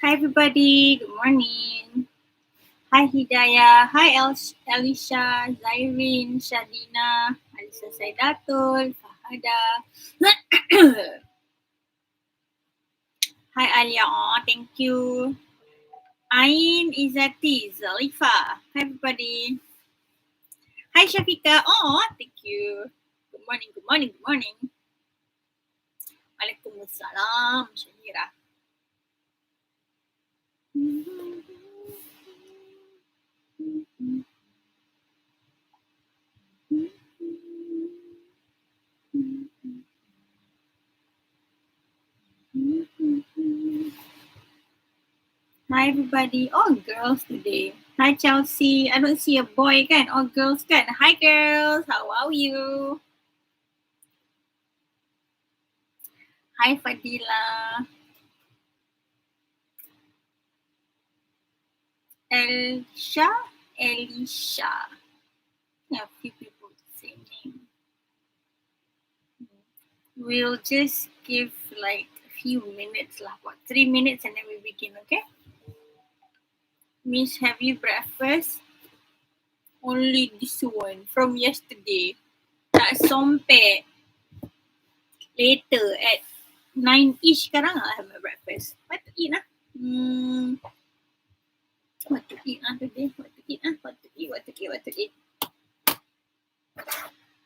Hi everybody, good morning. Hi Hidayah, hi Elisha, Zairin, Shadina, Alisa Saidatul, Fahada. Hi Alia, oh, thank you. Ain, Izzati, Zalifa. Hi everybody. Hi Shafika, oh, thank you. Good morning, good morning, good morning. Waalaikumsalam, Shahira. Hi everybody, all girls today. Hi Chelsea, I don't see a boy kan, all girls kan. Hi girls, how are you? Hi Fadila. Elisha. Yeah, a few people with the same name. We'll just give like a few minutes lah, what, 3 minutes and then we begin, okay? Miss, have you breakfast? Only this one from yesterday. Tak sampai later at 9-ish sekarang I have my breakfast. What to eat lah? What to eat today? What to eat? What to eat?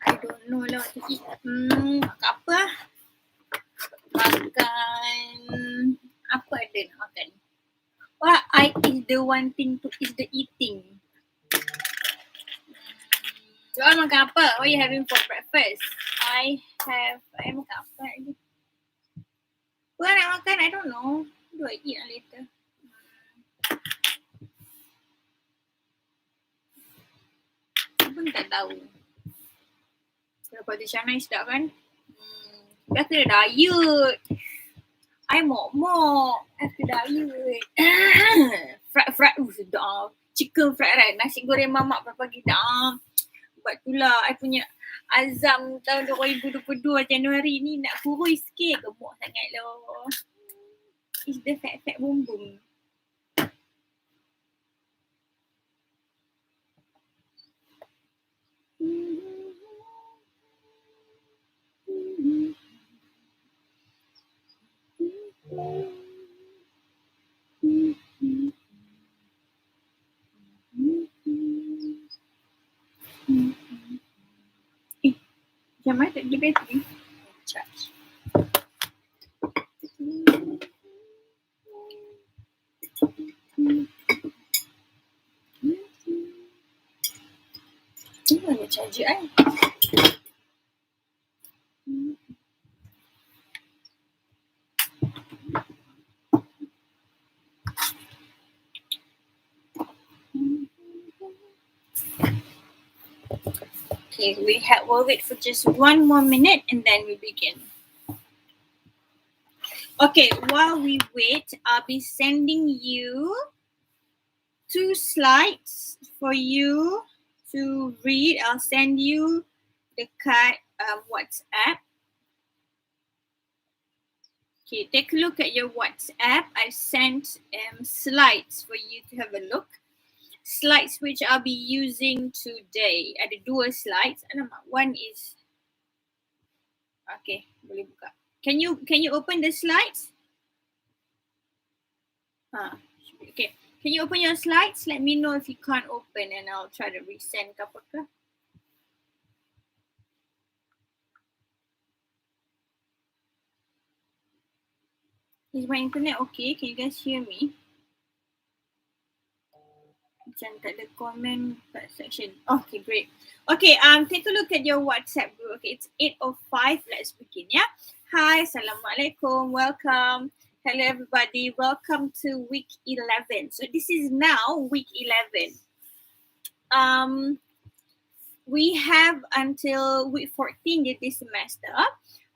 I don't know lah what to eat. Makan apa lah? Makan apa ada nak makan? What I is the one thing to is the eating. You all makan apa? What are you having for breakfast? I makan apa lagi? What nak makan? I don't know. What do I eat later? Saya pun tak tahu. Lepas tu Syamai sedap kan? Dah kena diet. I mok-mok. I kena diet. Fried. Sedap. Chicken fried right. Nasi goreng mamak pagi dah. Sebab itulah I punya azam tahun 2022 Januari ni nak kurus sikit. Gemuk sangat loh. It's the fat boom boom. Macam mana tak pergi bateri? Charge. Ni mana charger I? Okay, we'll wait for just 1 more minute and then we begin. Okay, while we wait, I'll be sending you 2 slides for you to read. I'll send you the WhatsApp. Okay, take a look at your WhatsApp. I've sent slides for you to have a look. Slides which I'll be using today. Ada dua slides. One is okay. Boleh buka. Can you open the slides? Okay. Can you open your slides? Let me know if you can't open, and I'll try to resend ke apa ke. Is my internet okay? Can you guys hear me? Macam tak ada comment kat section. Okay, great. Okay, take a look at your WhatsApp group. Okay, it's 8:05. Let's begin, yeah? Hi, Assalamualaikum. Welcome. Hello, everybody. Welcome to week 11. So this is now week 11. We have until week 14 this semester.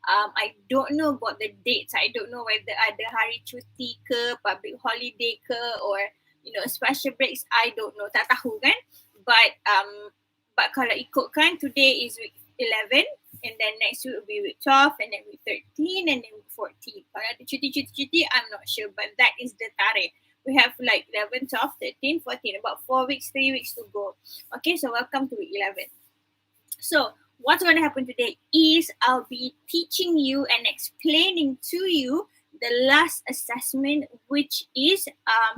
I don't know about the dates. I don't know whether ada hari cuti ke, public holiday ke, or special breaks. I don't know. Tak tahu kan? But kalau ikutkan, today is week 11, and then next week will be week 12, and then week 13, and then week 14. Kalau ada cuti, I'm not sure, but that is the tarikh. We have like 11, 12, 13, 14, about 4 weeks, 3 weeks to go. Okay, so welcome to week 11. So what's going to happen today is I'll be teaching you and explaining to you the last assessment, which is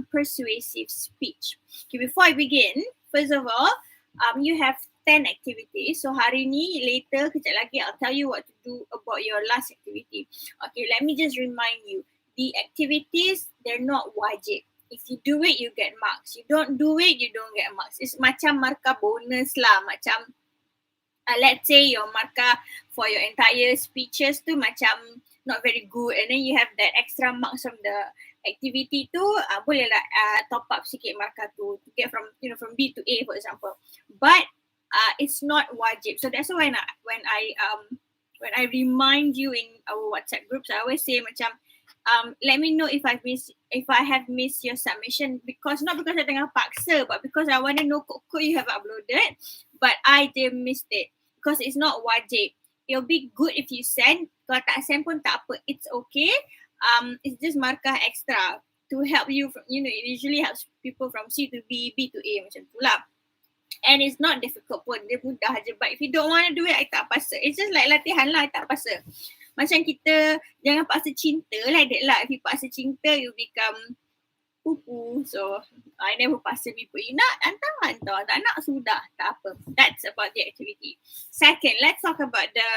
persuasive speech. Okay, before I begin, first of all, you have 10 activities. So hari ni, later, kejap lagi, I'll tell you what to do about your last activity. Okay, let me just remind you, the activities, they're not wajib. If you do it, you get marks. You don't do it, you don't get marks. It's macam markah bonus lah, macam let's say your markah for your entire speeches tu macam not very good, and then you have that extra marks from the activity tu, bolehlah top up sikit markah tu to get from from B to A, for example. But it's not wajib. So that's why when I remind you in our WhatsApp groups, I always say macam let me know if I have missed your submission, not because I tengah paksa, but because I want to know kod you have uploaded, but I did miss it because it's not wajib. It'll be good if you send. Kalau tak send pun tak apa, it's okay. It's just markah extra to help you from, it usually helps people from C to B, B to A, macam tu lah. And it's not difficult pun, dia mudah je. But if you don't want to do it, I tak paksa. It's just like latihan lah, I tak paksa. Macam kita jangan paksa cinta like that lah. If you paksa cinta, you become pupu. So I never paksa people. You nak hantar, tak nak sudah, tak apa. That's about the activity. Second, let's talk about the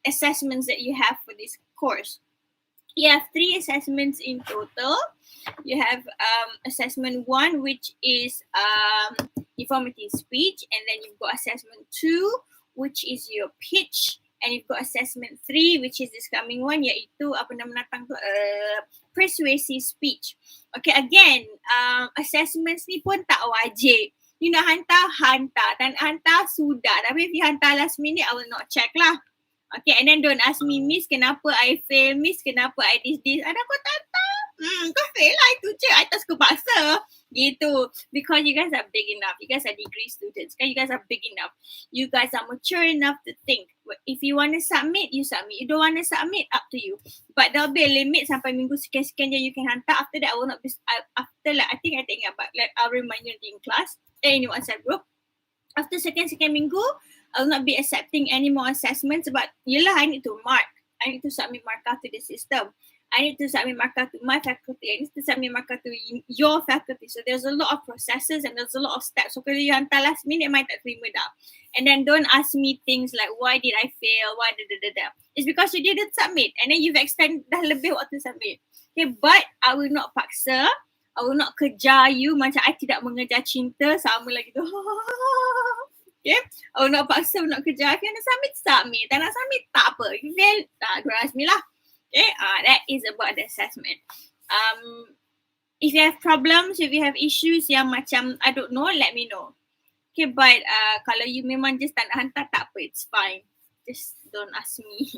assessments that you have for this course. You have 3 assessments in total. You have assessment 1, which is informative speech, and then you've got assessment 2, which is your pitch, and you've got assessment 3, which is this coming one, iaitu persuasive speech. Okay, again, assessments ni pun tak wajib. You nak hantar, dan hantar sudah. Tapi if you hantar last minute, I will not check lah. Okay, and then don't ask me, Miss, kenapa I fail? Miss, kenapa I this? Ada kau tak tahu. Kau fail lah, itu je. I tak suka paksa. Gitu. Because you guys are big enough. You guys are degree students. You guys are big enough. You guys are mature enough to think. If you want to submit, you submit. You don't want to submit, up to you. But there'll be a limit sampai minggu sekian-sekian je you can hantar. After that, I will not be, after like, I think about, like, I'll remind you in class, in WhatsApp group. After second minggu, I'll not be accepting any more assessments, but yelah, I need to mark. I need to submit markah to the system. I need to submit markah to my faculty. I need to submit markah to your faculty. So there's a lot of processes and there's a lot of steps. So kalau you hantar last minute, might tak terima dah. And then don't ask me things like, why did I fail? Why da. It's because you didn't submit. And then you've extended dah lebih waktu submit. Okay, but I will not paksa. I will not kejar you macam I tidak mengejar cinta. Sama lagi tu. Okay, I will not paksa, I will not kejar. If you want to submit. Tak nak submit, tak apa. If you fail, don't ask me lah. Okay, that is about the assessment. If you have problems, if you have issues yang macam, I don't know, let me know. Okay, but kalau you memang just tak nak hantar, tak apa, it's fine. Just don't ask me.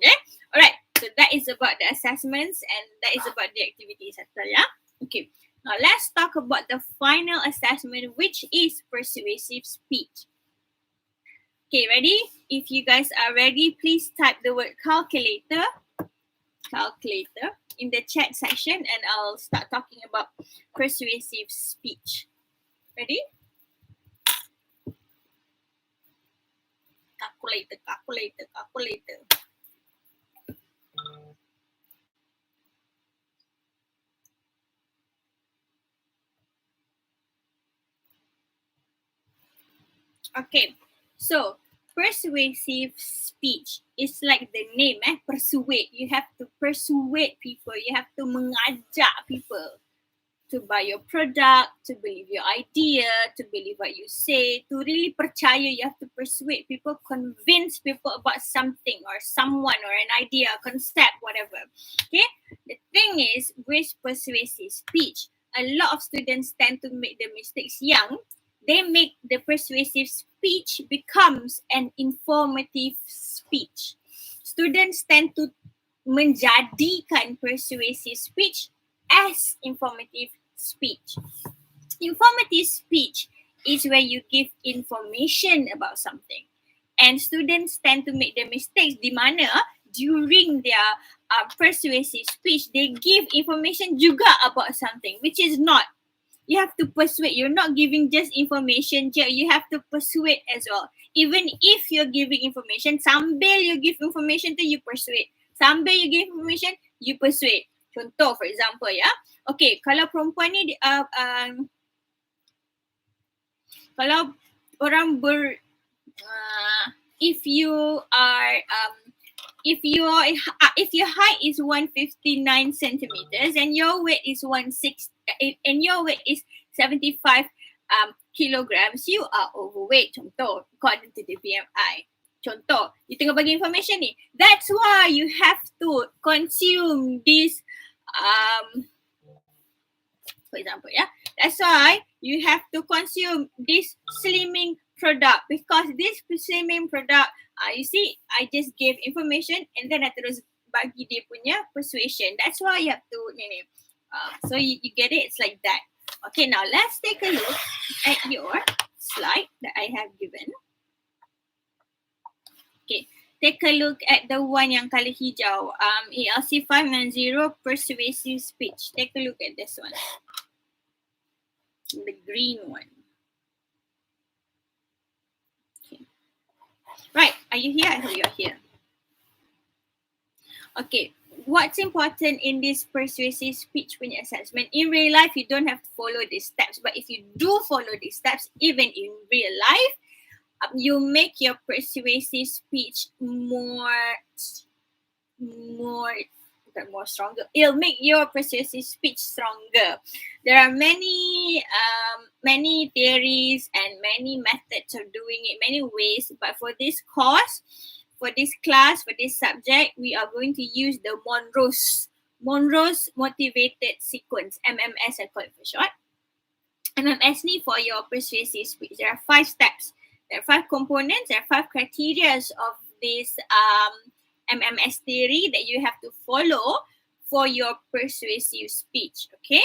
Okay, alright. So that is about the assessments and that is about the activities, yeah? Okay. Now let's talk about the final assessment, which is persuasive speech. Okay, ready? If you guys are ready, please type the word calculator calculator in the chat section and I'll start talking about persuasive speech. Ready? Calculator. Okay, so persuasive speech is like the name, persuade. You have to persuade people. You have to mengajak people to buy your product, to believe your idea, to believe what you say, to really percaya. You have to persuade people, convince people about something or someone or an idea, concept, whatever. Okay, the thing is with persuasive speech, a lot of students tend to make the mistakes young. They make the persuasive speech becomes an informative speech. Students tend to menjadikan persuasive speech as informative speech. Informative speech is where you give information about something. And students tend to make the mistakes di mana during their persuasive speech, they give information juga about something, which is not. You have to persuade. You're not giving just information je. You have to persuade as well. Even if you're giving information, sambil you give information tu you persuade. Sambil you give information, you persuade. Contoh, for example, ya. Okay, kalau perempuan ni, kalau orang if your height is 159 centimeters and your weight is 75 kilograms, you are overweight. Contoh, according to the BMI. Contoh, you tengah bagi information ni. That's why you have to consume this, for example, yeah. That's why you have to consume this slimming product, because this slimming product, you see, I just gave information and then I terus bagi dia punya persuasion. That's why you have to, so you get it, it's like that. Okay, now let's take a look at your slide that I have given. Okay, take a look at the one yang color hijau, ALC 590 persuasive speech. Take a look at this one. The green one. Okay. Right, are you here? I hope you're here. Okay, what's important in this persuasive speech punya assessment? In real life, you don't have to follow these steps, but if you do follow these steps, even in real life, you make your persuasive speech more stronger. It'll make your persuasive speech stronger. There are many theories and many methods of doing it, many ways. But for this course, for this class, for this subject, we are going to use the Monroe's motivated sequence, MMS I call it for short. MMS ni for your persuasive speech. There are 5 steps. There are 5 components. There are 5 criteria of this MMS theory that you have to follow for your persuasive speech. Okay?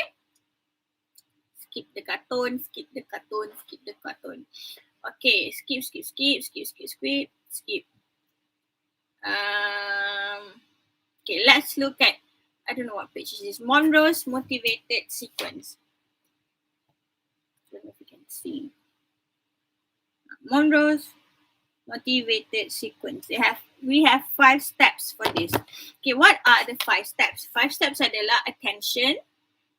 Skip the cartoon. Okay, skip. Okay, let's look at, I don't know what page is this, Monroe's motivated sequence. I don't know if you can see. Monroe's motivated sequence. We have 5 steps for this. Okay, what are the 5 steps? 5 steps adalah attention,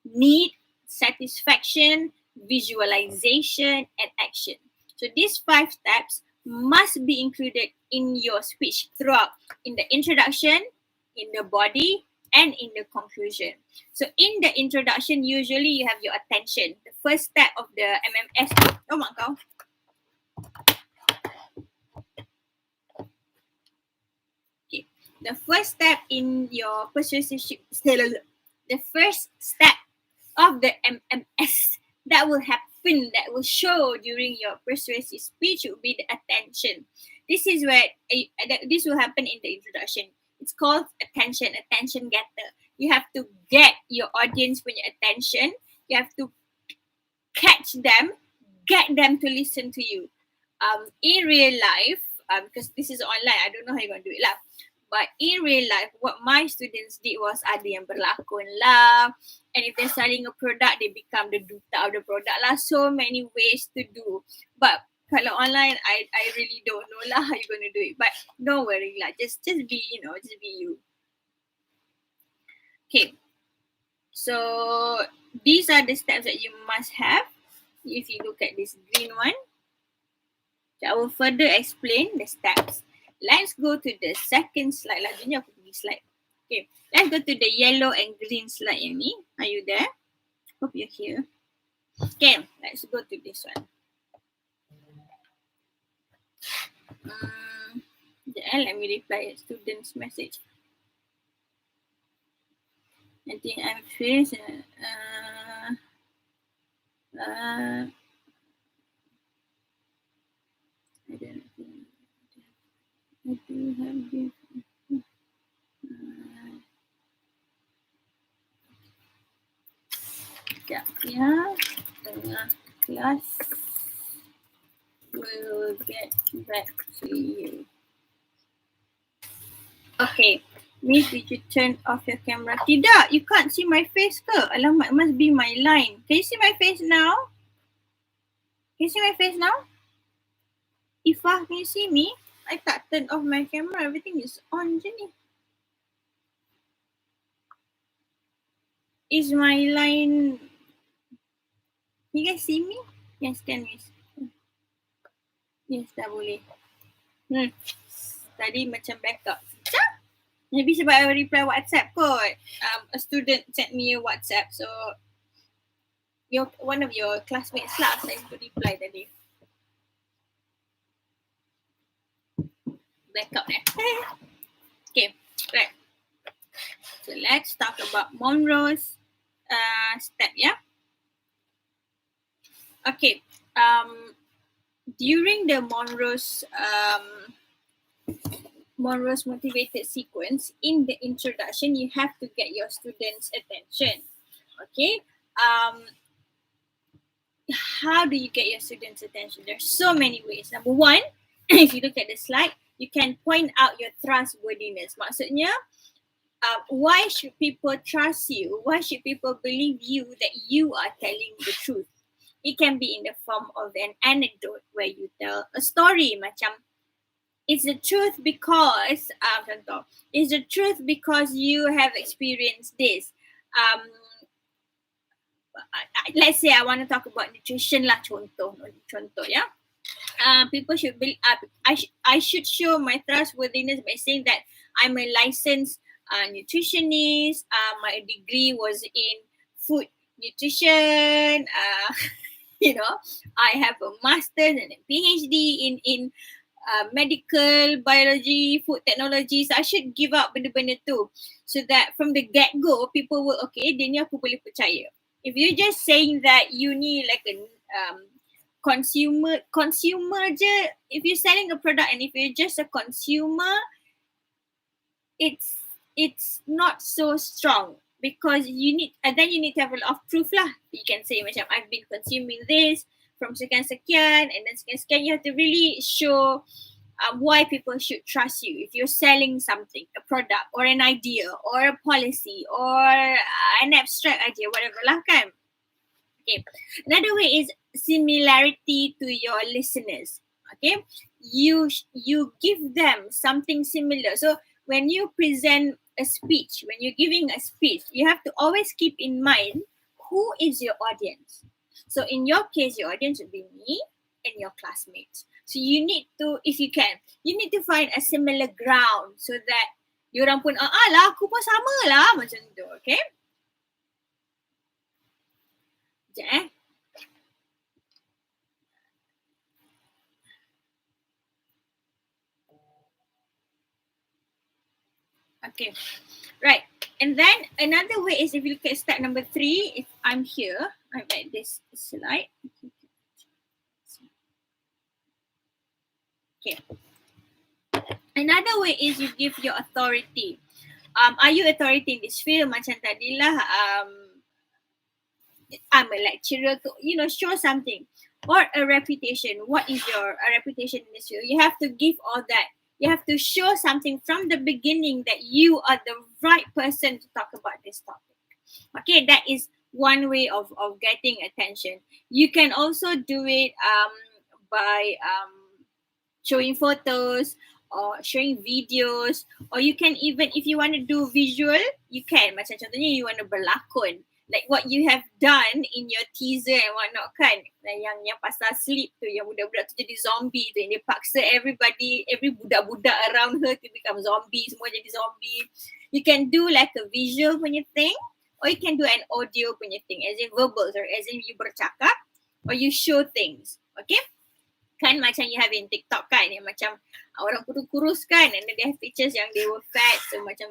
need, satisfaction, visualization, and action. So these 5 steps must be included in your speech throughout, in the introduction, in the body, and in the conclusion. So in the introduction, usually you have your attention. The first step of the MMS. Oh my God. Okay. The first step in your persuasive, the first step of the MMS that will happen, that will show during your persuasive speech will be the attention. This is where this will happen in the introduction. It's called attention getter. You have to get your audience punya attention. You have to catch them, get them to listen to you. In real life, because this is online, I don't know how you're going to do it lah. But in real life, what my students did was ada yang berlakon lah. And if they're selling a product, they become the duta of the product lah. So many ways to do. But kalau online, I really don't know lah how you're going to do it. But don't worry lah. Just be, just be you. Okay. So these are the steps that you must have. If you look at this green one, I will further explain the steps. Let's go to the second slide. Lajunya aku pergi slide. Okay, let's go to the yellow and green slide yang ni. Are you there? Hope you're here. Okay, let's go to this one. Let me reply a student's message. I think I'm finished. I don't think I do have this. Yeah, tengah kelas. We'll get back to you. Okay, Miss, did you turn off your camera? Tidak, you can't see my face ke? Alamak, it must be my line. Can you see my face now? Can you see my face now? Ifah, can you see me? I tak turn off my camera. Everything is on je ni. Is my line... You guys see me? Yes, can you? Yes, dah boleh. Tadi macam backup. Maybe sebab I reply WhatsApp kot. A student sent me a WhatsApp. So, one of your classmates lah, saya reply tadi. Backup eh. Okay, right. So let's talk about Monroe's step, yeah? Okay, during the Monroe's motivated sequence, in the introduction, you have to get your students' attention. Okay, how do you get your students' attention? There's so many ways. Number one, if you look at the slide, you can point out your trustworthiness. Maksudnya, why should people trust you? Why should people believe you that you are telling the truth? It can be in the form of an anecdote where you tell a story. Macam, it's the truth because, contoh, it's the truth because you have experienced this. Let's say I want to talk about nutrition lah, contoh ya. People should be, I should show my trustworthiness by saying that I'm a licensed nutritionist. My degree was in food nutrition. I have a master's and a PhD in medical biology, food technology. So I should give out benda-benda tu, so that from the get-go, people will, okay, dia ni aku boleh percaya. If you're just saying that you need like a consumer je, if you're selling a product and if you're just a consumer, it's not so strong, because you need to have a lot of proof lah. You can say macam, I've been consuming this from sekian-sekian and then sekian-sekian. You have to really show why people should trust you. If you're selling something, a product or an idea or a policy or an abstract idea, whatever lah kan. Okay. Another way is similarity to your listeners. Okay. You give them something similar. So when you present a speech, when you're giving a speech, you have to always keep in mind who is your audience. So in your case, your audience would be me and your classmates. So you need to, if you can, you need to find a similar ground so that diorang pun, lah aku pun sama lah, macam tu, okay? Sekejap Okay, right. And then another way is, if you look at step number 3, if I'm here, I'm at this slide. Okay. Another way is you give your authority. Are you authority in this field? Macam tadilah, I'm a lecturer, show something. Or a reputation. What is your reputation in this field? You have to give all that. You have to show something from the beginning that you are the right person to talk about this topic. Okay, that is one way of getting attention. You can also do it by showing photos or showing videos, or you can even, if you want to do visual, you can. Macam contohnya you want to berlakon, like what you have done in your teaser and whatnot kan, yang pasal sleep tu, yang budak-budak tu jadi zombie tu, yang dia paksa every budak-budak around her to become zombie, semua jadi zombie. You can do like a visual punya thing, or you can do an audio punya thing, as in verbal, or as in you bercakap, or you show things. Okay, kan macam you have in TikTok kan, yang macam orang kurus kan, and then they have pictures yang they were fat, so macam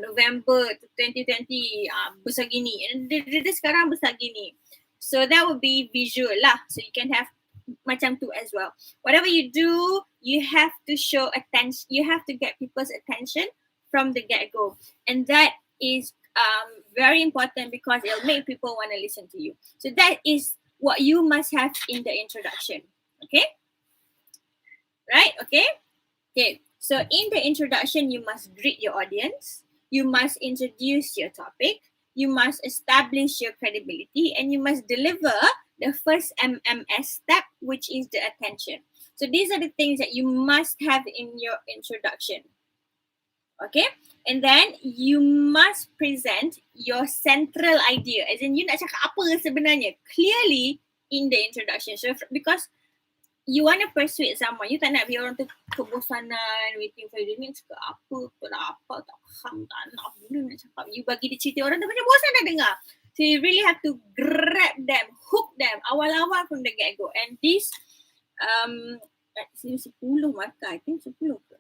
November 2020 besar gini, and dia sekarang besar gini. So that would be visual lah, so you can have macam tu as well. Whatever you do, you have to show attention, you have to get people's attention from the get-go, and that is very important because it'll make people want to listen to you. So that is what you must have in the introduction. Okay, right? Okay, so in the introduction, you must greet your audience, you must introduce your topic, you must establish your credibility, and you must deliver the first MMS step, which is the attention. So these are the things that you must have in your introduction. Okay, and then you must present your central idea, as in you nak cakap apa sebenarnya clearly in the introduction. So because you want to persuade someone, you tak nak biar orang tu kebosanan waiting for you, ni cakap apa, tak faham, tak nak cakap. You bagi dia cerita, orang tu macam bosan dah dengar. So you really have to grab them, hook them awal-awal from the get-go. And this 10 markah, I think 10 ke?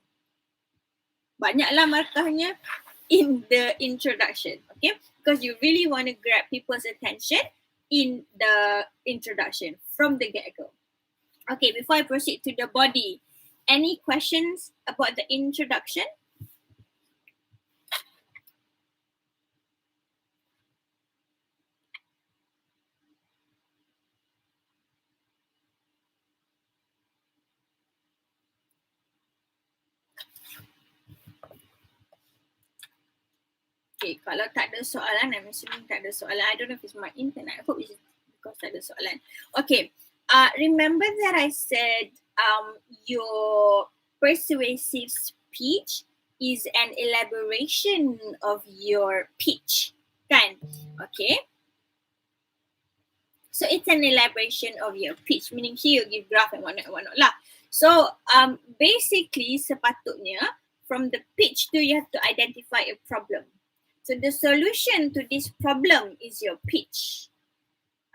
Banyaklah markahnya in the introduction, okay? Because you really want to grab people's attention in the introduction from the get-go. Okay, before I proceed to the body, any questions about the introduction? Okay, kalau tak ada soalan, I'm assuming tak ada soalan. I don't know if it's my internet. I hope it's because tak ada soalan. Okay, remember that I said your persuasive speech is an elaboration of your pitch, kan? Okay. So it's an elaboration of your pitch, meaning here you give graph and whatnot lah. So basically sepatutnya from the pitch tu you have to identify a problem. So the solution to this problem is your pitch.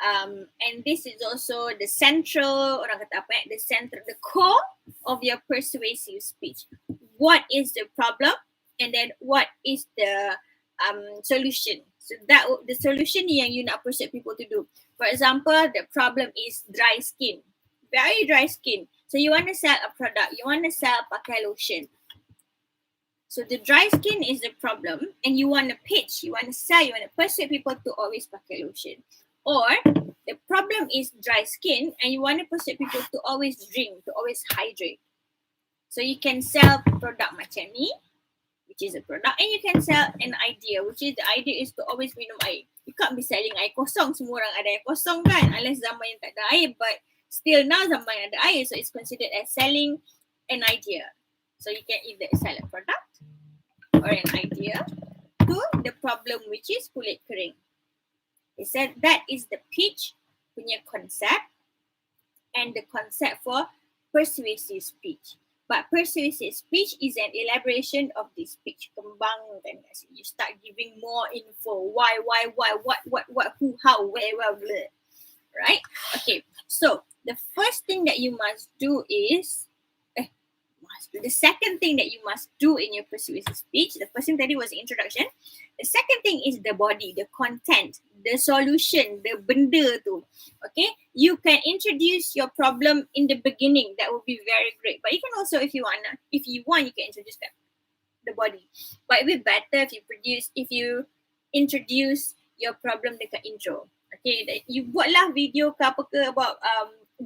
And this is also the central, the core of your persuasive speech. What is the problem, and then what is the solution? So that the solution yang you nak persuade people to do. For example, the problem is dry skin, very dry skin. So you want to sell a product, you want to sell pakai lotion. So the dry skin is the problem, and you want to pitch, you want to sell, you want to persuade people to always pakai lotion. Or the problem is dry skin, and you want to persuade people to always drink, to always hydrate. So you can sell product macam ni, which is a product, and you can sell an idea, which is the idea is to always minum air. You can't be selling air kosong, semua orang ada air kosong kan, unless zaman yang tak ada air, but still now zaman yang ada air, so it's considered as selling an idea. So you can either sell a product or an idea to the problem, which is kulit kering. They said that is the pitch punya concept and the concept for persuasive speech. But persuasive speech is an elaboration of this pitch. Kembangkan. You start giving more info. Why, what, who, how, where, blah. Right? Okay. So the first thing that you must do is the second thing that you must do in your persuasive speech. The first thing tadi was the introduction. The second thing is the body, the content, the solution, the benda tu. Okay, you can introduce your problem in the beginning. That would be very great. But you can also, if you want, you can introduce the body. But it would be better if you introduce your problem dekat intro. Okay, you buatlah video ke apa ke about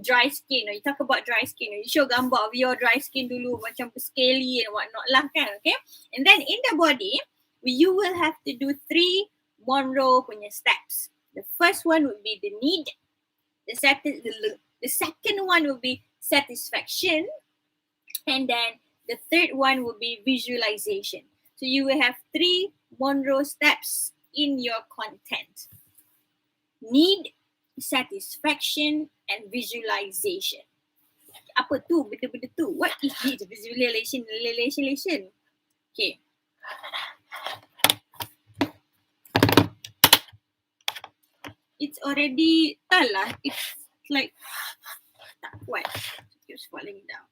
dry skin, or you talk about dry skin, or you show gambar of your dry skin dulu macam scaly and whatnot lah kan, okay? And then in the body, you will have to do 3 Monroe punya steps. The first one would be the need. The second one will be satisfaction. And then the third one will be visualization. So you will have 3 Monroe steps in your content. Need, satisfaction, and visualization. Apa tu benda-benda tu? What is this visualization? Okay. It's already lah. It's like tak kuat. It keeps falling down.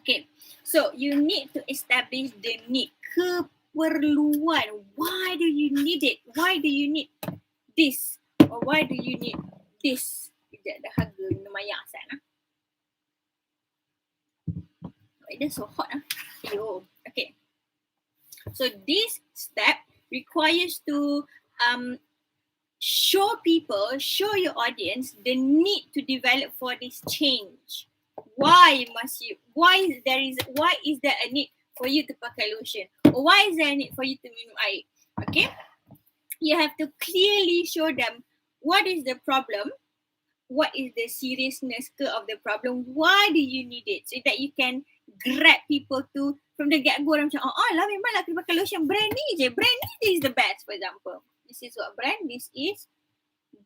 Okay, so you need to establish the need, keperluan. Why do you need it? Why do you need this? Or why do you need this? Tidak ada harga lumayan sana. It is so hot. Okay. So this step requires to show your audience the need to develop for this change. Why is there a need for you to pakai lotion? Or why is there a need for you to minum air? Okay? You have to clearly show them what is the problem, what is the seriousness of the problem, why do you need it, so that you can grab people to, from the get-go, orang macam, lah memanglah kena pakai lotion, brand ni is the best, for example. This is what brand, this is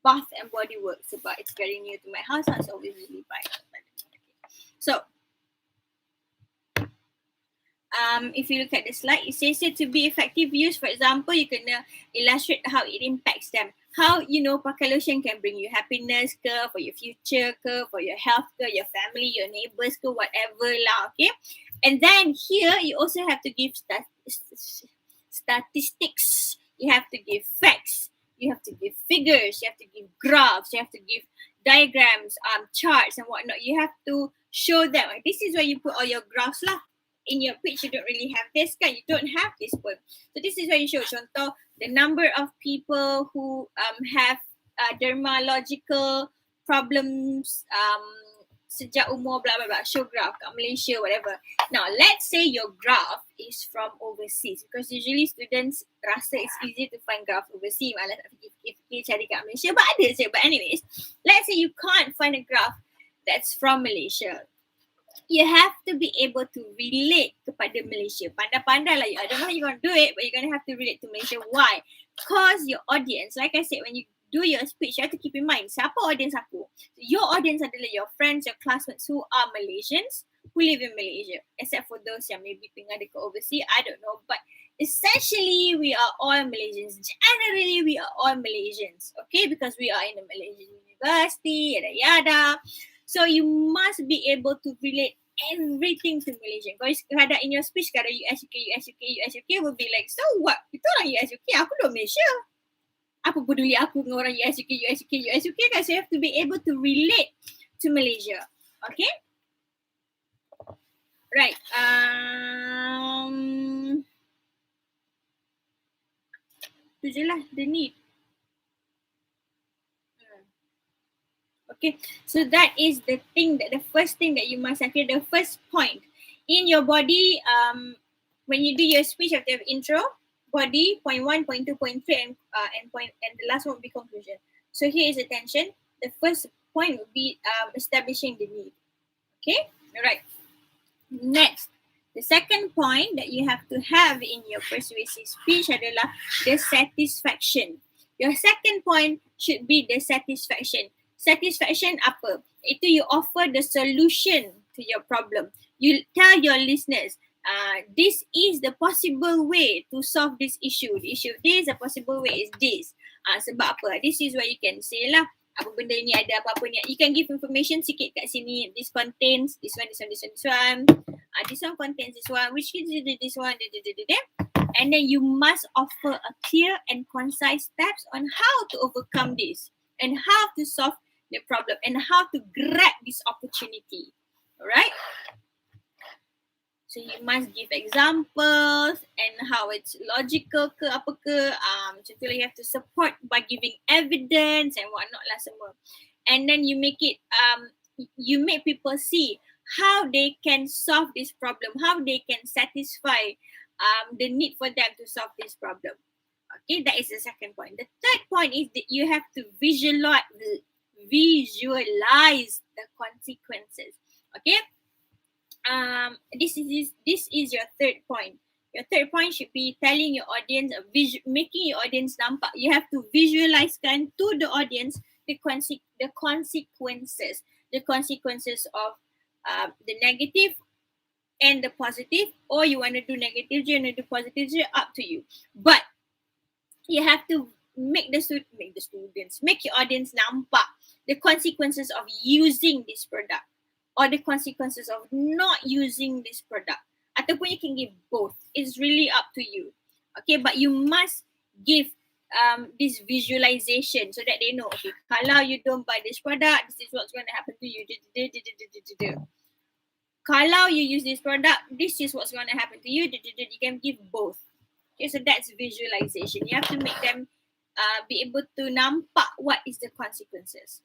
Bath and Body Works, sebab it's very near to my house, so I always really buy it. So, if you look at the slide, it says it to be effective use. For example, you can illustrate how it impacts them. How, pakai lotion can bring you happiness ke, for your future ke, for your health ke, your family, your neighbors ke, whatever lah, okay? And then here, you also have to give statistics. You have to give facts. You have to give figures. You have to give graphs. You have to give diagrams, charts and whatnot. You have to show them. This is where you put all your graphs lah. In your page, you don't really have this kan. You don't have this one. So this is where you show. Contoh, the number of people who have dermatological problems sejak umur blah blah blah. Show graph kat Malaysia, whatever. Now, let's say your graph is from overseas, because usually students rasa it's easy to find graph overseas. Malah nak fikir cari kat Malaysia, but ada je. But anyways, let's say you can't find a graph that's from Malaysia. You have to be able to relate kepada Malaysia. Pandai-pandai lah. I don't know how you're going to do it, but you're going to have to relate to Malaysia. Why? Because your audience, like I said, when you do your speech, you have to keep in mind, siapa audience aku? So your audience adalah your friends, your classmates who are Malaysians, who live in Malaysia. Except for those yang maybe tinggal dekat overseas, I don't know. But essentially, we are all Malaysians. Generally, we are all Malaysians. Okay? Because we are in a Malaysian university, yada yada. So you must be able to relate everything to Malaysian. Kalau kadang in your speech, kadang US UK will be like, so what? Kita orang US UK, aku duduk Malaysia. Apa peduli aku dengan orang US UK kan? So you have to be able to relate to Malaysia. Okay? Right. Tu je lah, the need. Okay, so that is the first thing that you must have. The first point in your body, when you do your speech, you have to have intro, body, point 1, point 2, point 3, and the last one will be conclusion. So here is attention. The first point will be establishing the need. Okay, all right. Next, the second point that you have to have in your persuasive speech adalah the satisfaction. Your second point should be the satisfaction. Satisfaction apa? Itu you offer the solution to your problem. You tell your listeners, this is the possible way to solve this issue. The issue this, the possible way is this. Sebab apa? This is where you can say lah, apa benda ni ada apa-apa ni. You can give information sikit kat sini. This contains this one. This one contains this one. Which is this one. And then you must offer a clear and concise steps on how to overcome this and how to solve the problem and how to grab this opportunity. Alright? So you must give examples and how it's logical ke apa ke. Macam tu lah, you have to support by giving evidence and whatnot lah semua. And then you make it, you make people see how they can solve this problem, how they can satisfy the need for them to solve this problem. Okay, that is the second point. The third point is that you have to visualize the consequences. Okay, this is your third point. Your third point should be telling your audience, making your audience nampak. You have to visualizekan to the audience the consequences of the negative and the positive, or you want to do negative, you want to do positive, up to you. But you have to make your audience nampak the consequences of using this product or the consequences of not using this product. Ataupun you can give both. It's really up to you. Okay, but you must give this visualization so that they know, okay, kalau you don't buy this product, this is what's going to happen to you. Kalau you use this product, this is what's going to happen to you. You can give both. Okay, so that's visualization. You have to make them be able to nampak what is the consequences.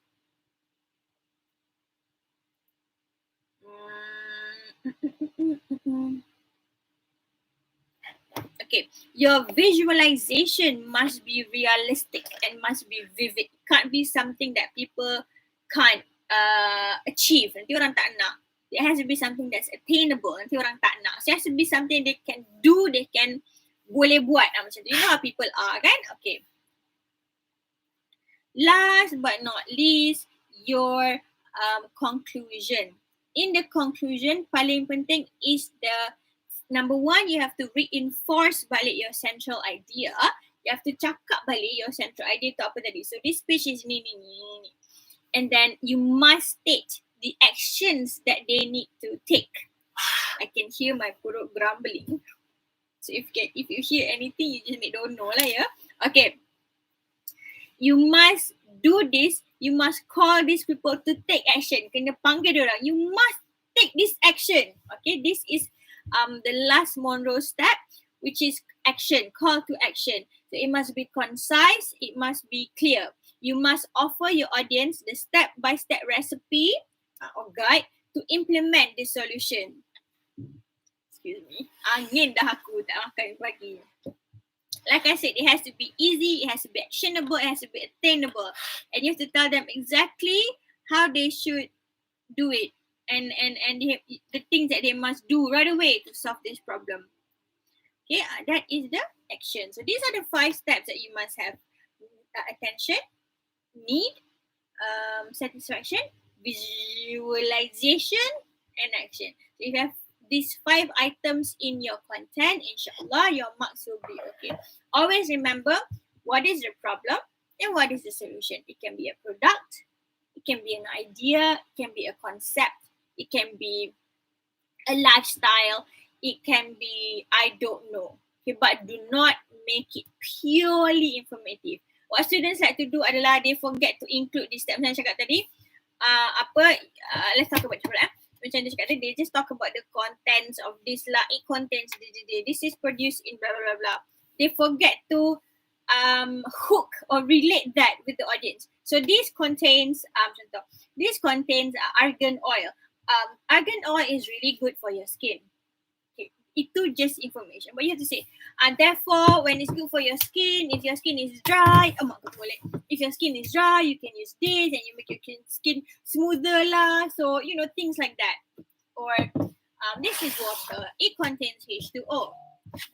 Okay, your visualization must be realistic and must be vivid. It can't be something that people can't achieve. Nanti orang tak nak. It has to be something that's attainable. Nanti orang tak nak. So it has to be something they can do, they can boleh buat macam tu. You know how people are, kan? Okay. Last but not least, your conclusion. In the conclusion, paling penting is the number one, you have to reinforce balik your central idea. You have to cakap balik your central idea tu apa tadi. So this speech is ni. And then you must state the actions that they need to take. I can hear my perut grumbling. So if you hear anything, you just don't know lah, yeah. Okay. You must do this. You must call these people to take action. Kena panggil diorang. You must take this action. Okay. This is the last Monroe step, which is action. Call to action. So it must be concise. It must be clear. You must offer your audience the step-by-step recipe or guide to implement the solution. Excuse me. Angin dah aku tak makan pagi. Like I said, it has to be easy, it has to be actionable, it has to be attainable. And you have to tell them exactly how they should do it and the things that they must do right away to solve this problem. Okay, that is the action. So these are the 5 steps that you must have. Attention, need, satisfaction, visualization, and action. So if you have these 5 items in your content, inshallah, your marks will be okay. Always remember what is the problem and what is the solution. It can be a product, it can be an idea, it can be a concept, it can be a lifestyle, it can be, I don't know. Okay, but do not make it purely informative. What students like to do adalah they forget to include this step yang saya cakap tadi. Let's talk about it. Macam dia cakap, they just talk about the contents of this lah. It contains this is produced in blah blah blah blah. They forget to hook or relate that with the audience. So this contains argan oil. Argan oil is really good for your skin. Okay. Itu just information. But you have to say, therefore, when it's good for your skin, if your skin is dry, if your skin is dry, you can use this and you make your skin smoother lah. So, you know, things like that. Or this is water. It contains H2O.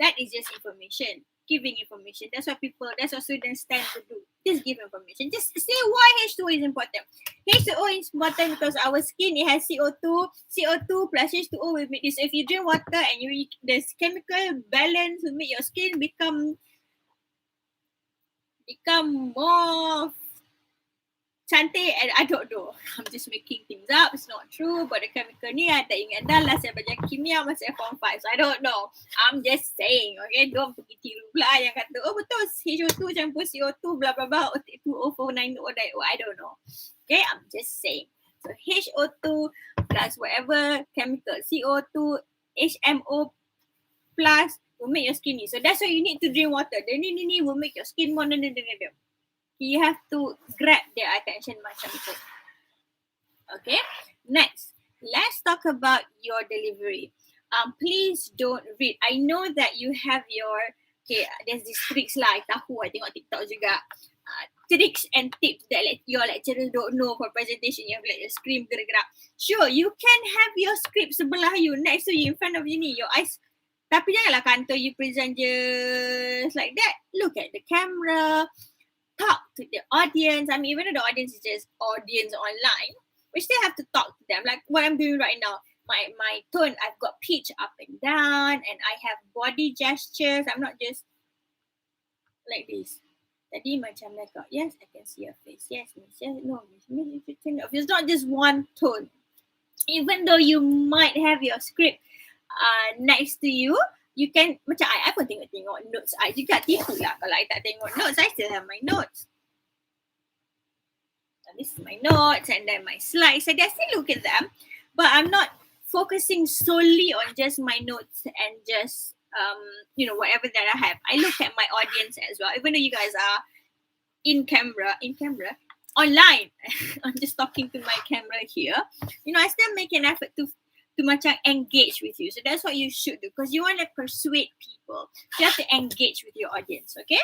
That is just information. Giving information. That's what students tend to do. Just give information. Just say why H2O is important. H2O is important because our skin, it has CO2. CO2 plus H2O will make this. So if you drink water and the chemical balance will make your skin become more cantik, and I don't know. I'm just making things up. It's not true. But the chemical ni, I tak ingat dah lah. Saya belajar kimia masa Form 5. So I don't know. I'm just saying. Okay. Don't pergi tiru pula yang kata, oh betul H2O campur CO2 blah blah blah. O2O490 I don't know. Okay. I'm just saying. So H2O plus whatever chemical CO2, HMO plus will make your skin new. So that's why you need to drink water. The ni will make your skin more. You have to grab their attention macam tu. Okay, next, let's talk about your delivery. Please don't read. I know that you have your, okay, there's these tricks lah. I tahu, I tengok TikTok juga. Tricks and tips that your lecturer don't know for presentation. You have like your screen gerak-gerak. Sure, you can have your script sebelah you, next to you, in front of you ni. Your eyes, tapi janganlah kantor you present just like that. Look at the camera. Talk to the audience. I mean, even though the audience is just audience online, we still have to talk to them. Like what I'm doing right now. My tone, I've got pitch up and down, and I have body gestures. I'm not just like this. Tadi macam like, yes, I can see your face. Yes, miss. Yes, no, miss. It's not just one tone. Even though you might have your script next to you, you can, macam I pun tengok notes I juga. Tipu lah kalau I tak tengok notes. I still have my notes. And this is my notes and then my slides. I still look at them, but I'm not focusing solely on just my notes and just whatever that I have. I look at my audience as well. Even though you guys are in camera, online, I'm just talking to my camera here. I still make an effort to macam engage with you. So that's what you should do, because you want to persuade people. You have to engage with your audience, okay?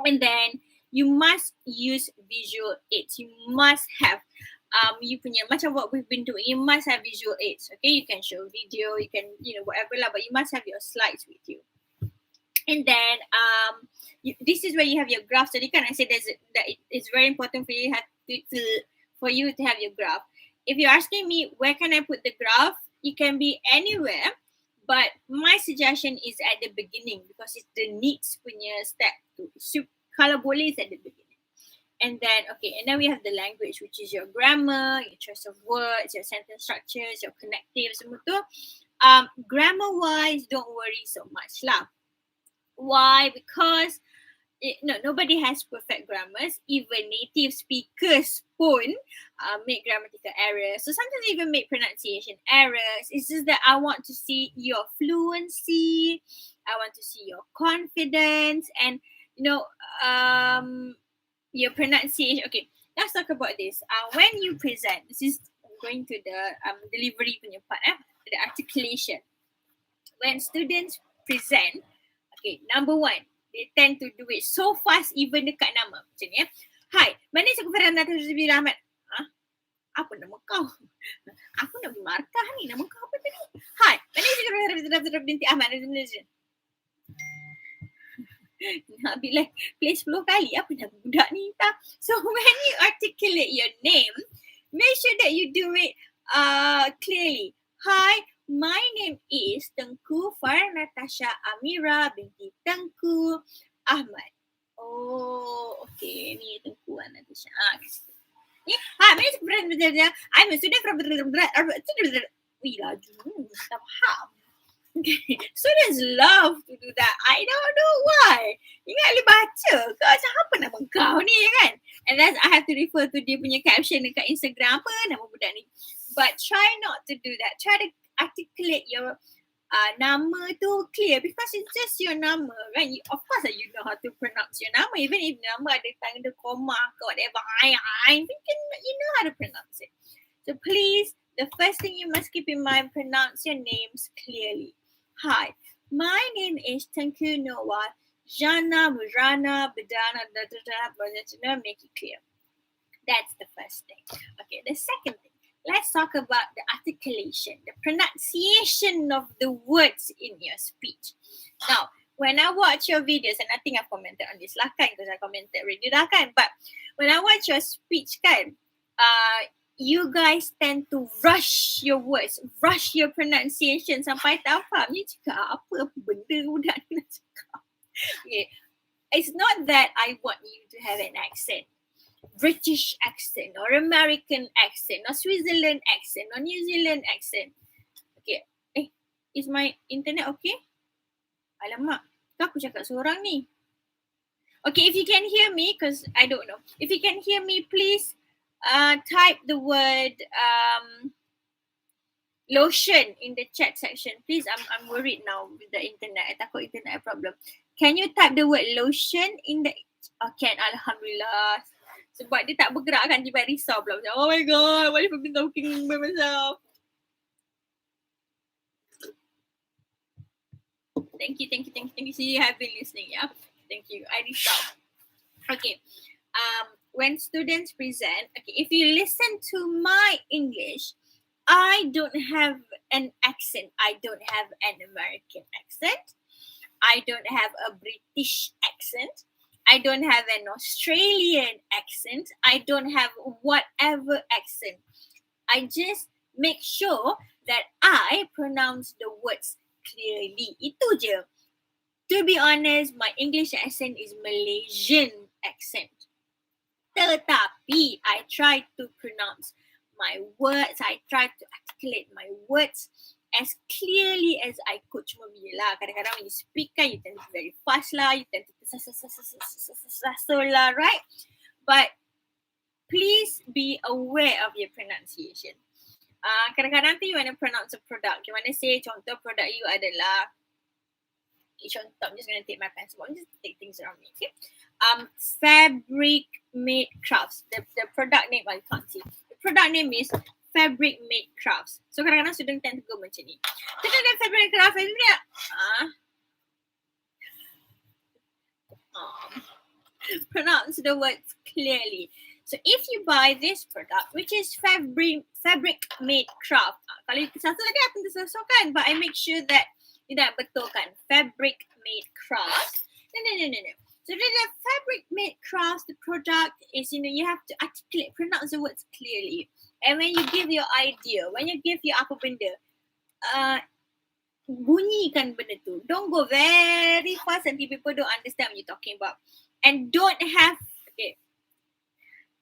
And then you must use visual aids. You must have you punya macam what we've been doing. You must have visual aids, okay? You can show video, you can whatever lah, but you must have your slides with you. And then this is where you have your graph. So can I say that it's very important for you to have your graph. If you're asking me where can I put the graph, it can be anywhere, but my suggestion is at the beginning, because it's the needs punya step tu. Kalau boleh, it's at the beginning. And then we have the language, which is your grammar, your choice of words, your sentence structures, your connective, semua tu. Grammar-wise, don't worry so much lah. Why? Because nobody has perfect grammars. Even native speakers pun make grammatical errors. So sometimes they even make pronunciation errors. It's just that I want to see your fluency. I want to see your confidence and your pronunciation. Okay, let's talk about this. When you present, this is going to the delivery punya part, the articulation. When students present, number one, they tend to do it so fast, even dekat nama. Macam ni, Hi, my name is Farhan Natasha Ahmad. Apa nama kau? Aku nak beli markah ni. Nama kau apa tadi? Hi, my name is Farhan binti Ahmad. Nak bila play 10 kali, apa nama budak ni tak? So when you articulate your name, make sure that you do it clearly. Hi, my name is Tengku Farhan Natasha Amira binti Tengku Ahmad. Oh, okay. Ni Tengku Natasha. Hi, my name is Farhan. I'm a student from Wih, laju. Tak faham. Okay. Students love to do that. I don't know why. Ingat boleh baca ke? Macam apa nama kau ni kan? And then I have to refer to dia punya caption dekat Instagram, apa nama budak ni. But try not to do that. Try to articulate your nama tu clear, because it's just your nama, right? Of course you know how to pronounce your nama. Even if nama ada tanda koma ke whatever, you know how to pronounce it. So please, the first thing you must keep in mind, pronounce your names clearly. Hi, my name is Tengku Noah Jana Murana Bedana. Make it clear. That's the first thing. Okay, the second thing, let's talk about the articulation, the pronunciation of the words in your speech. Now, when I watch your videos, and I think I've commented on this lah kan, because I commented already lah kan, but when I watch your speech kan, you guys tend to rush your words, rush your pronunciation sampai tak faham. You cakap apa benda budak ni nak cakap. Okay, it's not that I want you to have an accent. British accent or American accent or Switzerland accent or New Zealand accent. Okay. Is my internet okay? Alamak, aku cakap seorang ni. Okay, if you can hear me, because I don't know. If you can hear me, please type the word lotion in the chat section. Please, I'm worried now with the internet. I takut internet ada problem. Can you type the word lotion in the... Okay, Alhamdulillah. Sebab dia tak bergerak kan, dia risau pula. Macam, oh my god, what if I've been talking by myself? Thank you. See, you have been listening, yeah? Thank you. I risau. Okay. When students present, okay, if you listen to my English, I don't have an accent. I don't have an American accent. I don't have a British accent. I don't have an Australian accent. I don't have whatever accent. I just make sure that I pronounce the words clearly. Itu je. To be honest, my English accent is Malaysian accent. Tetapi I try to pronounce my words. I try to articulate my words as clearly as I could. Cuma bila kadang-kadang when you speak kan, you tend to be very fast lah, you tend to lah, right? But please be aware of your pronunciation. Kadang-kadang nanti you want to pronounce a product. You want to say contoh produk you adalah, contoh, I'm just going to take my pencil. I'm just take things around me, okay? Fabric Made Crafts. The product name, I can't see. The product name is Fabric Made Crafts. So kadang-kadang student tend to go macam ni. Fabric Crafts sebenarnya pronounce the words clearly. So if you buy this product, which is Fabric Made Craft, kalau satu lagi akan tersesuaikan, but I make sure that you dah betulkan Fabric Made Craft. No. So the Fabric Made Crafts, the product is, you have to articulate, pronounce the words clearly. And when you give your idea, when you give your apa benda, bunyikan benda tu. Don't go very fast until people don't understand what you're talking about. And don't have, okay,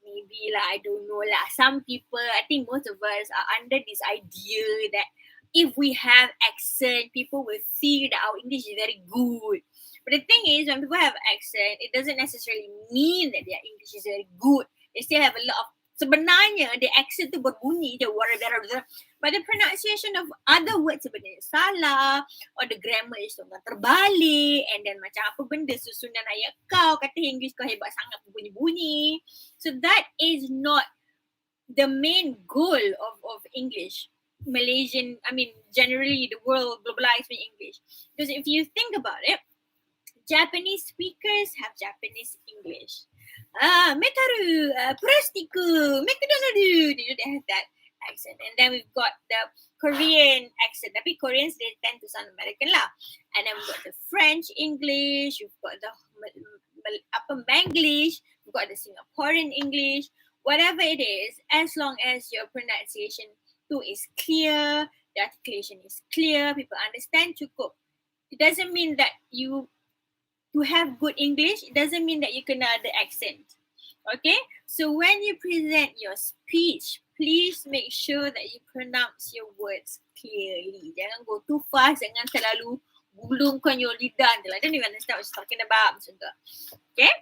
maybe lah, I don't know lah. Some people, I think most of us are under this idea that if we have accent, people will feel that our English is very good. But the thing is, when people have accent, it doesn't necessarily mean that their English is very good. They still have a lot of, sebenarnya the accent tu berbunyi je, but the pronunciation of other words sebenarnya salah, or the grammar is terbalik, and then macam apa benda susunan ayat kau, kata English kau hebat sangat berbunyi-bunyi. So that is not the main goal of English. Malaysian, I mean generally the world globalized with English. Because if you think about it, Japanese speakers have Japanese English. Metaru, Prastiku, Mekadonadu. They have that accent. And then we've got the Korean accent. Tapi Koreans, they tend to sound American lah. And then we've got the French English. We've got the Manglish. We've got the Singaporean English. Whatever it is, as long as your pronunciation too is clear, the articulation is clear, people understand cukup. It doesn't mean that to have good English, it doesn't mean that you kena ada accent. Okay? So when you present your speech, please make sure that you pronounce your words clearly. Jangan go too fast, jangan terlalu gulungkan your lidah. I don't even understand what you're talking about. Okay?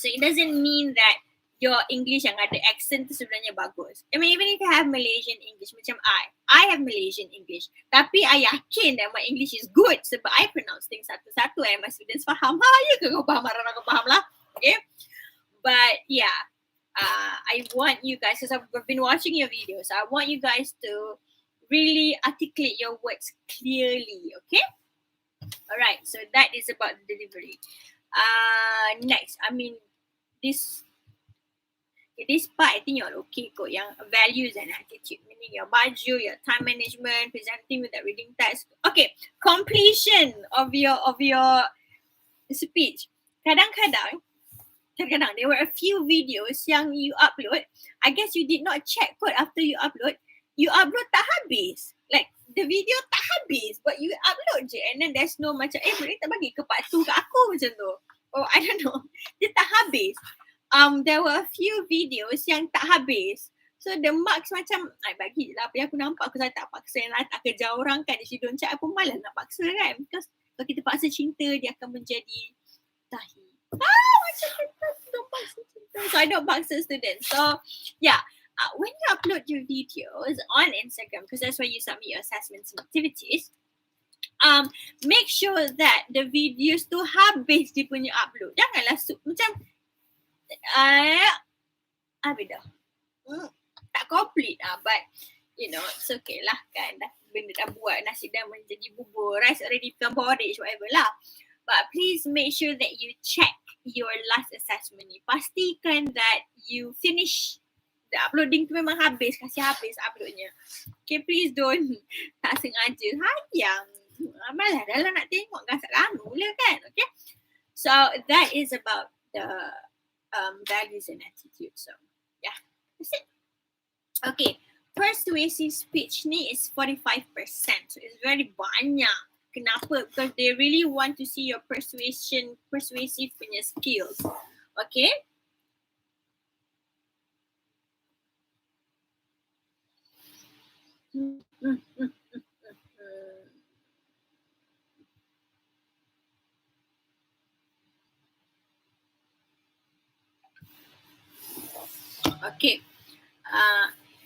So it doesn't mean that your English yang ada accent tu sebenarnya bagus. I mean, even if you have Malaysian English, macam I have Malaysian English. Tapi I yakin that my English is good sebab I pronounce things satu-satu and my students faham. Ya ke kau faham? Aku faham lah. Okay? But yeah, I want you guys, because I've been watching your videos, I want you guys to really articulate your words clearly. Okay? Alright, so that is about the delivery. Next, I mean, this part, I think you're okay kot. Yang values and attitude, meaning your baju, your time management, presenting with the reading text. Okay, completion of your speech. Kadang-kadang there were a few videos yang you upload. I guess you did not check kot after you upload. You upload tak habis. Like the video tak habis, but you upload je, and then there's no macam boleh tak bagi ke part 2 ke aku macam tu. Oh, I don't know. Dia tak habis. There were a few videos yang tak habis. So the marks macam, I bagi je lah apa yang aku nampak. Aku tak paksa yang tak kerja orang kan. If you don't check, aku malas nak paksa kan. Because kalau kita paksa cinta, dia akan menjadi tahi. Macam kita don't paksa cinta. So I don't paksa students. So yeah, when you upload your videos on Instagram, because that's where you submit your assessments and activities, make sure that the videos tu habis dia punya upload. Janganlah macam apa dah? Tak complete but you know, it's okay lah kan. Benda dah buat, nasi dah menjadi bubur, rice already become porridge, whatever lah. But please make sure that you check your last assessment ni. Pastikan that you finish the uploading tu memang habis, kasih habis uploadnya. Okay, please don't tak sengaja hayang. Malah dah lah nak tengok gasak kamu lah kan. Okay, so that is about the values and attitude. So yeah, that's it. Okay, persuasive speech ni is 45%. So it's very banyak. Kenapa? Because they really want to see your persuasive punya skills. Okay. Okay.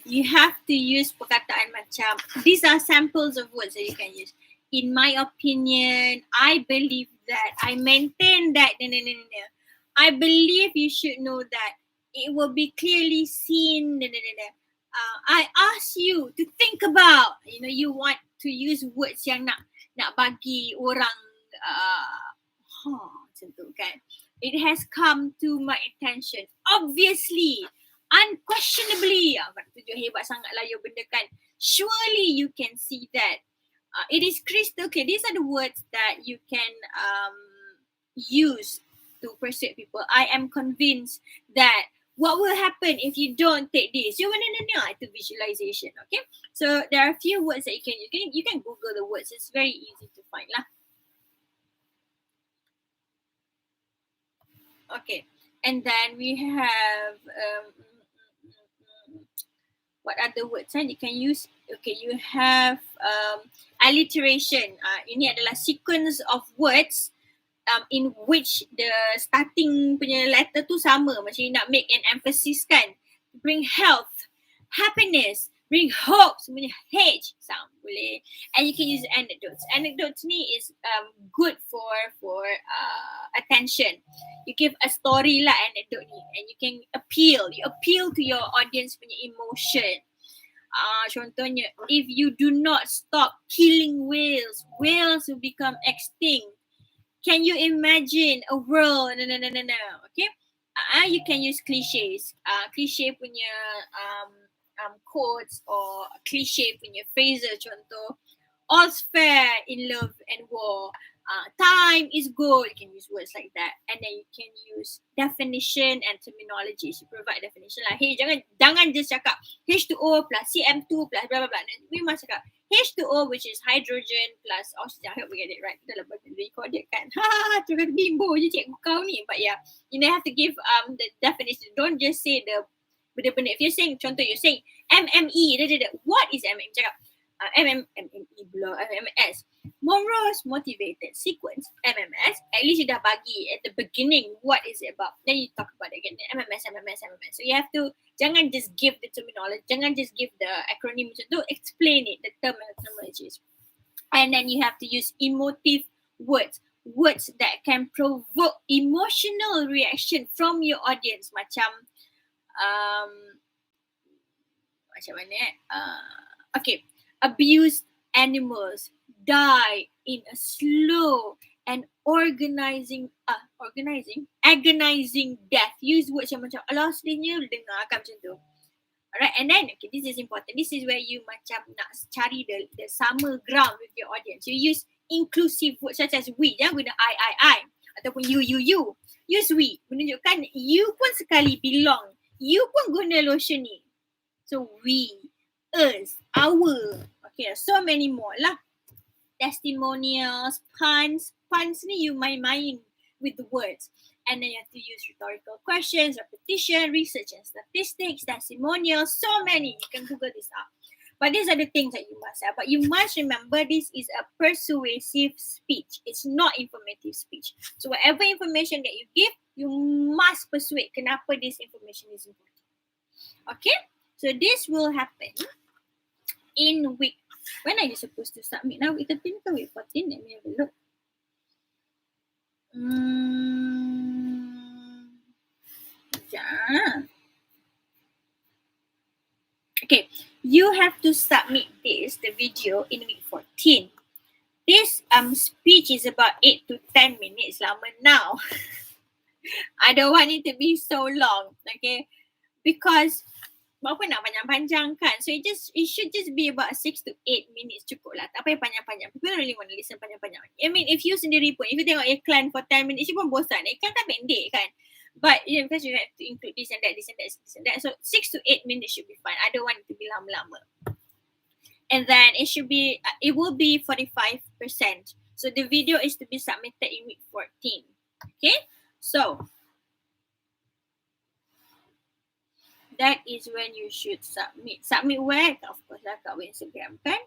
You have to use perkataan macam, these are samples of words that you can use. In my opinion, I believe that, I maintain that, I believe you should know that, it will be clearly seen, I ask you to think about, you know, you want to use words yang nak bagi orang macam tu kan. It has come to my attention. Obviously, unquestionably, tunjuk hebat sangatlah you benda kan. Surely you can see that it is crystal clear. These are the words that you can use to persuade people. I am convinced that what will happen if you don't take this? You want to know itu visualization, okay? So there are a few words that you can use. You can Google the words. It's very easy to find lah. Okay, and then we have what other words you can use? Okay, you have alliteration. Ini adalah sequence of words in which the starting punya letter tu sama, macam you nak make an emphasis kan. Bring health, happiness, bring hope, semuanya H sound boleh. And you can use anecdotes. Anecdotes ni is good for attention. You give a story lah anecdote ni, and you can appeal to your audience punya emotion. Contohnya, if you do not stop killing whales will become extinct. Can you imagine a world? No. Okay. You can use cliches. Cliche punya quotes or cliche punya phrases. Contoh, all's fair in love and war. Time is gold. You can use words like that. And then you can use definition and terminology. You provide definition lah. Hey, jangan just cakap H2O plus CM2 plus blah blah blah. We must cakap H2O, which is hydrogen plus oxygen. I hope we get it right. Kita dapat recorded kan. Tu kata bimbo je cikgu kau ni. But yeah, you have to give the definition. Don't just say the benda-benda. If you're saying, contoh you're saying MME, what is MME? Cakap MMS. Monroe's motivated sequence, MMS. At least you dah bagi at the beginning what is it about. Then you talk about it again. MMS. So you have to, jangan just give the terminology, jangan just give the acronym macam tu, explain it, the terminologies. And then you have to use emotive words that can provoke emotional reaction from your audience. Macam okay, abused animals die in a slow and agonizing death. Use words yang macam alah sedihnya dengarkan macam tu. Alright, and then okay, this is important. This is where you macam nak cari the sama ground with your audience. You use inclusive words such as we. Jangan guna I ataupun you. Use we, menunjukkan you pun sekali belong. You pun guna lotion ni. So we, us, our. Okay, so many more lah. Testimonials, puns ni you main-main with the words. And then you have to use rhetorical questions, repetition, research and statistics, testimonials, so many. You can Google this up. But these are the things that you must have. But you must remember this is a persuasive speech. It's not informative speech. So whatever information that you give, you must persuade kenapa this information is important. Okay? So this will happen in week. When are you supposed to submit? Now week 13 or week 14? Let me have a look. Yeah. Okay, you have to submit the video in week 14. This speech is about 8 to 10 minutes lama now. I don't want it to be so long, okay? Because apa nak panjang-panjang kan? So it should just be about 6 to 8 minutes cukup lah. Tak payah panjang-panjang. People don't really want to listen panjang-panjang. I mean, if you sendiri pun, if you tengok iklan for 10 minutes, you pun bosan. Iklan kan pendek kan? But because you have to include this and that, this and that, this and that. So 6 to 8 minutes should be fine. I don't want it to be lama-lama. And then it will be 45%. So the video is to be submitted in week 14. Okay? So that is when you should submit. Submit where? Of course lah kat Instagram kan?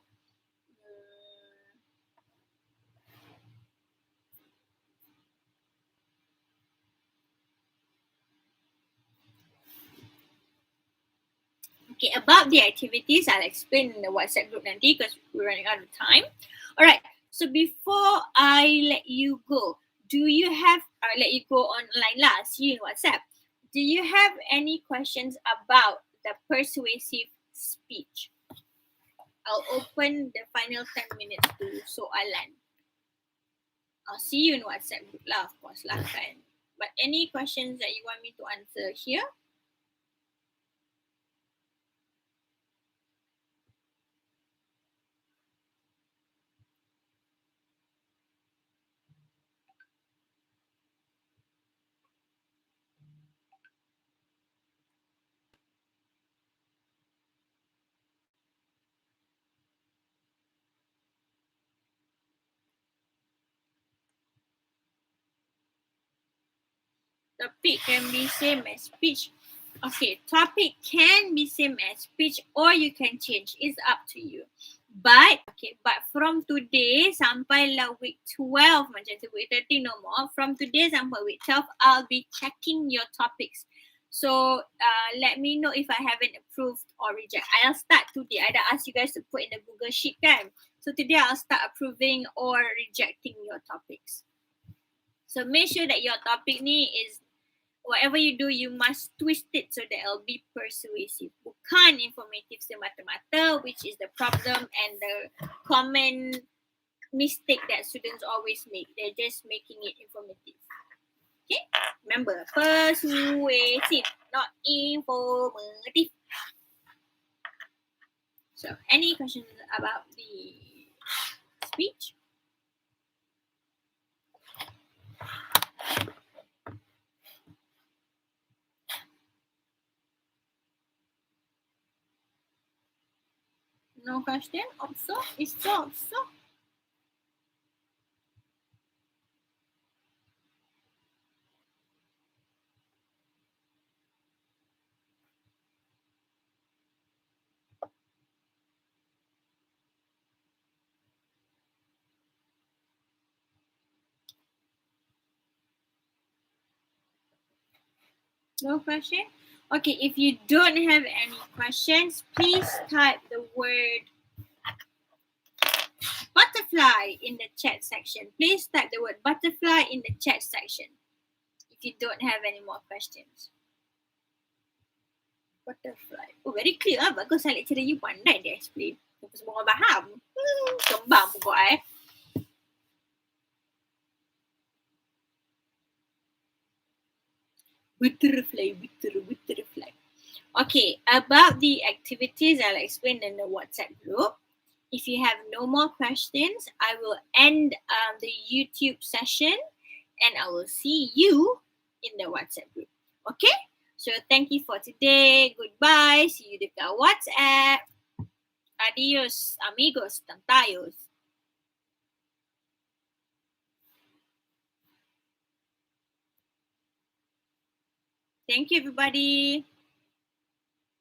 Okay, about the activities, I'll explain in the WhatsApp group nanti because we're running out of time. Alright, so before I let you go, I'll let you go online lah, see you in WhatsApp. Do you have any questions about the persuasive speech? I'll open the final 10 minutes to soalan. I'll see you in WhatsApp group lah, of course lah kan. But any questions that you want me to answer here? Topic can be same as speech. Okay, topic can be same as speech or you can change. It's up to you. But from today sampai lah week 12 macam tu, week 13 no more. From today sampai week 12, I'll be checking your topics. So let me know if I haven't approved or reject. I'll start today. I dah ask you guys to put in the Google Sheet kan. So today I'll start approving or rejecting your topics. So make sure that your topic ni is, whatever you do, you must twist it so that it'll be persuasive. Bukan informative semata-mata, which is the problem and the common mistake that students always make. They're just making it informative. Okay? Remember, persuasive, not informative. So, any questions about the speech? No question? Also? Is so also? No question? Okay, if you don't have any questions, please type the word butterfly in the chat section. Please type the word butterfly in the chat section if you don't have any more questions. Butterfly. Oh, very clear lah. Bagus lah lecturer you pandai dia explain. Semua orang faham. Kembang pokok Butterfly. Okay, about the activities, I'll explain in the WhatsApp group. If you have no more questions, I will end the YouTube session and I will see you in the WhatsApp group. Okay? So thank you for today. Goodbye. See you dekat WhatsApp. Adios, amigos, tantayos. Thank you, everybody.